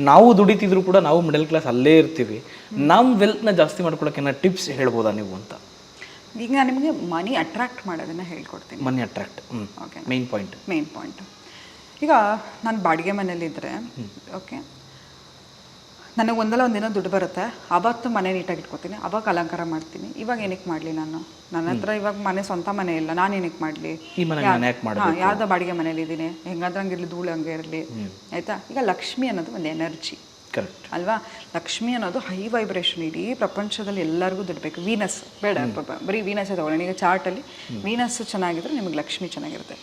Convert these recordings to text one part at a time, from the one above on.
ನಾವು ದುಡಿತಿದ್ರು ಕೂಡ ನಾವು ಮಿಡಲ್ ಕ್ಲಾಸ್ ಅಲ್ಲೇ ಇರ್ತೀವಿ. ನಮ್ಮ ವೆಲ್ತ್ನ ಜಾಸ್ತಿ ಮಾಡ್ಕೊಳಕ್ಕೆ ಟಿಪ್ಸ್ ಹೇಳ್ಬೋದಾ ನೀವು ಅಂತ? ಈಗ ನಾನು ನಿಮಗೆ ಮನಿ ಅಟ್ರಾಕ್ಟ್ ಮಾಡೋದನ್ನು ಹೇಳ್ಕೊಡ್ತೀನಿ. ಮನಿ ಅಟ್ರಾಕ್ಟ್, ಓಕೆ, ಮೇನ್ ಪಾಯಿಂಟ್. ಈಗ ನಾನು ಬಾಡಿಗೆ ಮನೇಲಿದ್ದರೆ, ಓಕೆ, ನನಗೆ ಒಂದಲ್ಲ ಒಂದಿನ ದುಡ್ಡು ಬರುತ್ತೆ, ಆವತ್ತು ಮನೆ ನೀಟಾಗಿ ಇಟ್ಕೊತೀನಿ, ಅವಾಗ ಅಲಂಕಾರ ಮಾಡ್ತೀನಿ. ಇವಾಗ ಏನಕ್ಕೆ ಮಾಡಲಿ ನಾನು? ನನ್ನ ಹತ್ರ ಇವಾಗ ಮನೆ, ಸ್ವಂತ ಮನೆ ಇಲ್ಲ, ನಾನು ಏನಕ್ಕೆ ಮಾಡಲಿ? ಯಾರ್ದೋ ಬಾಡಿಗೆ ಮನೇಲಿ ಇದ್ದೀನಿ, ಹೆಂಗಾದ್ರೆ ಹಂಗಿರಲಿ, ಧೂಳು ಹಂಗೆ ಇರಲಿ, ಆಯಿತಾ? ಈಗ ಲಕ್ಷ್ಮಿ ಅನ್ನೋದು ಒಂದು ಎನರ್ಜಿ ಅಲ್ವಾ? ಲಕ್ಷ್ಮಿ ಅನ್ನೋದು ಹೈ ವೈಬ್ರೇಷನ್. ಇಡೀ ಪ್ರಪಂಚದಲ್ಲಿ ಎಲ್ಲರಿಗೂ ದುಡ್ಬೇಕು. ವೀನಸ್ ಬೇಡ, ಬರೀ ವೀನಸ್ಸೇ ತೊಗೊಳ್ಳೋಣ. ಈಗ ಚಾರ್ಟಲ್ಲಿ ವೀನಸ್ ಚೆನ್ನಾಗಿದ್ರೆ ನಿಮಗೆ ಲಕ್ಷ್ಮಿ ಚೆನ್ನಾಗಿರುತ್ತೆ.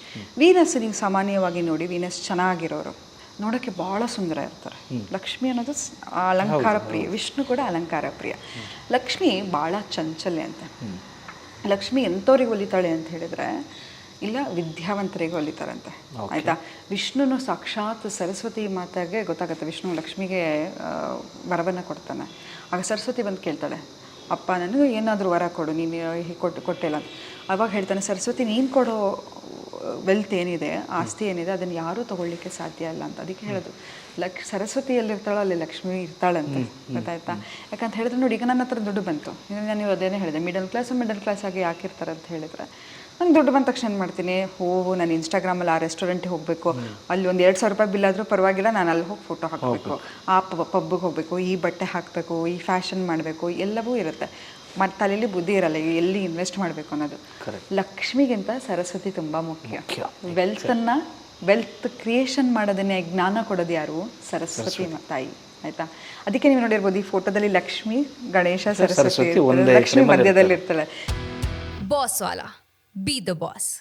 ವೀನಸ್ ನೀವು ಸಾಮಾನ್ಯವಾಗಿ ನೋಡಿ, ವೀನಸ್ ಚೆನ್ನಾಗಿರೋರು ನೋಡೋಕ್ಕೆ ಭಾಳ ಸುಂದರ ಇರ್ತಾರೆ. ಲಕ್ಷ್ಮಿ ಅನ್ನೋದು ಅಲಂಕಾರ ಪ್ರಿಯ, ವಿಷ್ಣು ಕೂಡ ಅಲಂಕಾರ ಪ್ರಿಯ. ಲಕ್ಷ್ಮಿ ಭಾಳ ಚಂಚಲೆ ಅಂತೆ. ಲಕ್ಷ್ಮಿ ಎಂಥವ್ರಿಗೆ ಒಲಿತಾಳೆ ಅಂತ ಹೇಳಿದರೆ, ಇಲ್ಲ ವಿದ್ಯಾವಂತರಿಗೆ ಒಲಿತಾರಂತೆ, ಆಯಿತಾ? ವಿಷ್ಣುನು ಸಾಕ್ಷಾತ್ ಸರಸ್ವತಿ ಮಾತಾಗೆ ಗೊತ್ತಾಗುತ್ತೆ. ವಿಷ್ಣು ಲಕ್ಷ್ಮಿಗೆ ವರವನ್ನು ಕೊಡ್ತಾನೆ. ಆಗ ಸರಸ್ವತಿ ಬಂದು ಕೇಳ್ತಾಳೆ, ಅಪ್ಪ ನನಗೆ ಏನಾದರೂ ವರ ಕೊಡು, ನೀನು ಕೊಟ್ಟಿಲ್ಲ ಅಂತ. ಅವಾಗ ಹೇಳ್ತಾನೆ, ಸರಸ್ವತಿ ನೀನು ಕೊಡೋ ವೆಲ್ತ್ ಏನಿದೆ, ಆಸ್ತಿ ಏನಿದೆ, ಅದನ್ನು ಯಾರೂ ತೊಗೊಳ್ಳಿಕ್ಕೆ ಸಾಧ್ಯ ಇಲ್ಲ ಅಂತ. ಅದಕ್ಕೆ ಹೇಳೋದು, ಸರಸ್ವತಿಯಲ್ಲಿರ್ತಾಳೋ ಅಲ್ಲಿ ಲಕ್ಷ್ಮಿ ಇರ್ತಾಳಂತೆ, ಗೊತ್ತಾಯ್ತಾ? ಯಾಕಂತ ಹೇಳಿದ್ರೆ ನೋಡಿ, ಈಗ ನನ್ನ ಹತ್ರ ದುಡ್ಡು ಬಂತು, ನೀವು ಅದೇನೇ ಹೇಳಿದೆ, ಮಿಡಲ್ ಕ್ಲಾಸ್ ಆಗಿ ಯಾಕಿರ್ತಾರೆ ಅಂತ ಹೇಳಿದ್ರೆ, ನಂಗೆ ದುಡ್ಡು ಬಂದ ತಕ್ಷಣ ಏನು ಮಾಡ್ತೀನಿ, ನಾನು ಇನ್ಸ್ಟಾಗ್ರಾಮಲ್ಲಿ ಆ ರೆಸ್ಟೋರೆಂಟಿಗೆ ಹೋಗಬೇಕು, ಅಲ್ಲಿ ಒಂದು 2,000 ರೂಪಾಯಿ ಬಿಲ್ ಆದರೂ ಪರವಾಗಿಲ್ಲ, ನಾನು ಅಲ್ಲಿ ಹೋಗಿ ಫೋಟೋ ಹಾಕಬೇಕು, ಆ ಪಬ್ಬಿಗೆ ಹೋಗಬೇಕು, ಈ ಬಟ್ಟೆ ಹಾಕಬೇಕು, ಈ ಫ್ಯಾಷನ್ ಮಾಡಬೇಕು, ಎಲ್ಲವೂ ಇರುತ್ತೆ. ಮತ್ತು ತಲೆಯಲ್ಲಿ ಬುದ್ಧಿ ಇರಲ್ಲ ಎಲ್ಲಿ ಇನ್ವೆಸ್ಟ್ ಮಾಡಬೇಕು ಅನ್ನೋದು. ಲಕ್ಷ್ಮಿಗಿಂತ ಸರಸ್ವತಿ ತುಂಬ ಮುಖ್ಯ. ವೆಲ್ತ್ ಕ್ರಿಯೇಷನ್ ಮಾಡೋದನ್ನೇ ಜ್ಞಾನ ಕೊಡೋದು ಯಾರು? ಸರಸ್ವತಿ ತಾಯಿ, ಆಯಿತಾ? ಅದಕ್ಕೆ ನೀವು ನೋಡಿರ್ಬೋದು, ಈ ಫೋಟೋದಲ್ಲಿ ಲಕ್ಷ್ಮಿ, ಗಣೇಶ, ಸರಸ್ವತಿ, ಲಕ್ಷ್ಮಿ ಮಧ್ಯದಲ್ಲಿ ಇರ್ತಾಳೆ. Boss Vala, B the boss.